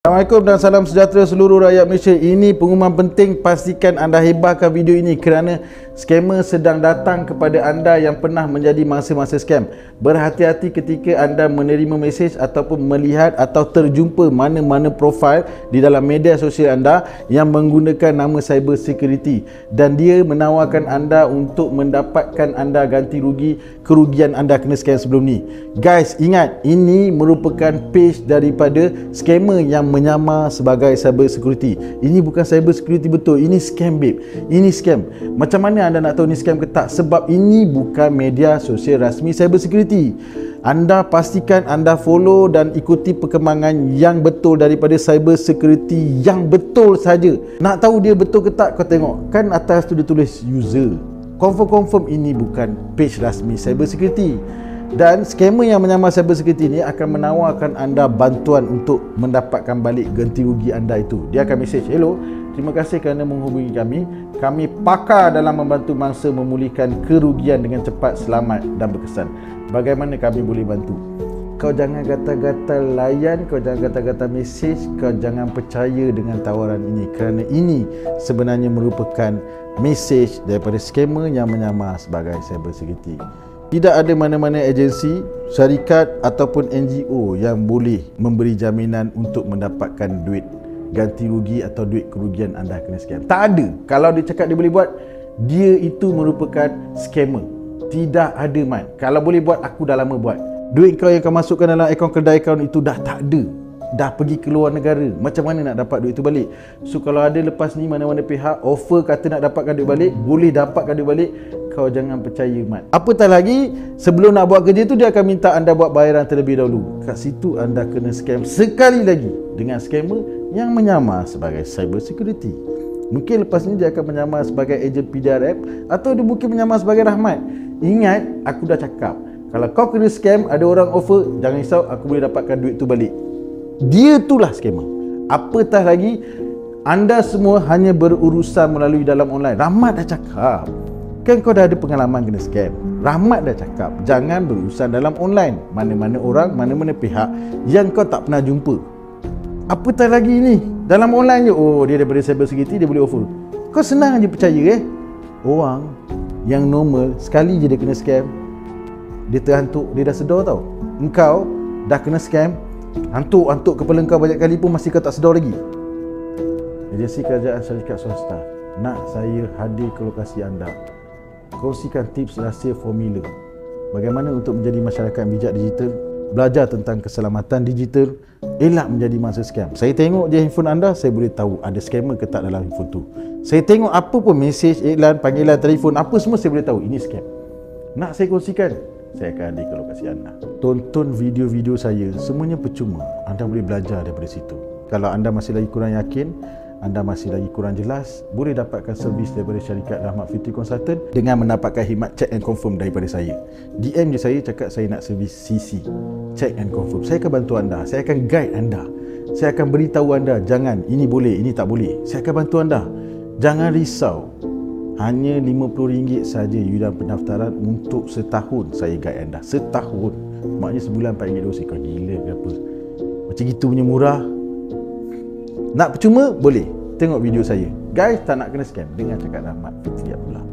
Assalamualaikum dan salam sejahtera seluruh rakyat Malaysia. Ini pengumuman penting, pastikan anda hebahkan video ini kerana skamer sedang datang kepada anda yang pernah menjadi mangsa-mangsa scam. Berhati-hati ketika anda menerima mesej ataupun melihat atau terjumpa mana-mana profil di dalam media sosial anda yang menggunakan nama cyber security dan dia menawarkan anda untuk mendapatkan anda ganti rugi kerugian anda kena scam sebelum ni. Guys, ingat, ini merupakan page daripada skamer yang menyamar sebagai cyber security. Ini bukan cyber security betul, ini scam babe. Ini scam. Macam mana anda nak tahu ni scam ke tak? Sebab ini bukan media sosial rasmi cyber security. Anda pastikan anda follow dan ikuti perkembangan yang betul daripada cyber security yang betul saja. Nak tahu dia betul ke tak, kau tengok. Kan atas tu dia tulis user. Confirm ini bukan page rasmi cyber security. Dan skamer yang menyamar cyber security ini akan menawarkan anda bantuan untuk mendapatkan balik ganti rugi anda itu. Dia akan mesej, hello, terima kasih kerana menghubungi kami. Kami pakar dalam membantu mangsa memulihkan kerugian dengan cepat, selamat dan berkesan. Bagaimana kami boleh bantu? Kau jangan gata-gata layan, kau jangan gata-gata mesej, kau jangan percaya dengan tawaran ini kerana ini sebenarnya merupakan mesej daripada skamer yang menyamar sebagai cyber security. Tidak ada mana-mana agensi, syarikat ataupun NGO yang boleh memberi jaminan untuk mendapatkan duit ganti rugi atau duit kerugian anda kena scam. Tak ada. Kalau dia cakap dia boleh buat, dia itu merupakan scammer. Tidak ada man. Kalau boleh buat, aku dah lama buat. Duit kau yang kau masukkan dalam akaun kedai kau itu dah tak ada. Dah pergi ke luar negara. Macam mana nak dapat duit itu balik? So kalau ada lepas ni mana-mana pihak offer kata nak dapatkan duit balik, boleh dapatkan duit balik, kau jangan percaya mat. Apatah lagi, sebelum nak buat kerja tu dia akan minta anda buat bayaran terlebih dahulu. Kat situ anda kena scam sekali lagi dengan skamer yang menyamar sebagai cyber security. Mungkin lepas ni dia akan menyamar sebagai ejen PDRF atau dia mungkin menyamar sebagai Rahmat. Ingat, aku dah cakap, kalau kau kena scam, ada orang offer, jangan risau, aku boleh dapatkan duit tu balik. Dia itulah skamer. Apatah lagi, anda semua hanya berurusan melalui dalam online. Rahmat dah cakap, kan kau dah ada pengalaman kena scam. Rahmat dah cakap, jangan berurusan dalam online. Mana-mana orang, mana-mana pihak yang kau tak pernah jumpa. Apatah lagi ni, dalam online je, oh dia daripada cyber security, dia boleh offer. Kau senang je percaya Orang yang normal, sekali je dia kena scam, dia terhantuk, dia dah sedar tau. Engkau dah kena scam, hantuk kepala kau banyak kali pun masih kau tak sedar lagi. Agensi kerajaan syarikat swasta nak saya hadir ke lokasi anda, kongsikan tips rahsia formula bagaimana untuk menjadi masyarakat bijak digital, belajar tentang keselamatan digital, elak menjadi mangsa scam. Saya tengok je handphone anda, saya boleh tahu ada scammer ke tak dalam handphone tu. Saya tengok apa pun mesej, iklan, panggilan telefon, apa semua saya boleh tahu ini scam. Nak saya kongsikan, saya akan hadir ke lokasi anda. Tonton video-video saya, semuanya percuma. Anda boleh belajar daripada situ. Kalau anda masih lagi kurang yakin, anda masih lagi kurang jelas, boleh dapatkan servis daripada syarikat Rahmat Fitri Consultant dengan mendapatkan khidmat check and confirm daripada saya. DM je saya, cakap saya nak servis CC, check and confirm. Saya akan bantu anda, saya akan guide anda, saya akan beritahu anda, jangan, ini boleh, ini tak boleh. Saya akan bantu anda. Jangan risau, hanya RM50 saja yuran pendaftaran untuk setahun saya guide anda. Setahun. Maknanya sebulan RM4 kau gila ke apa? Macam gitu punya murah. Nak percuma? Boleh. Tengok video saya. Guys, tak nak kena scam, dengar cakap Rahmat Fitri Abdullah.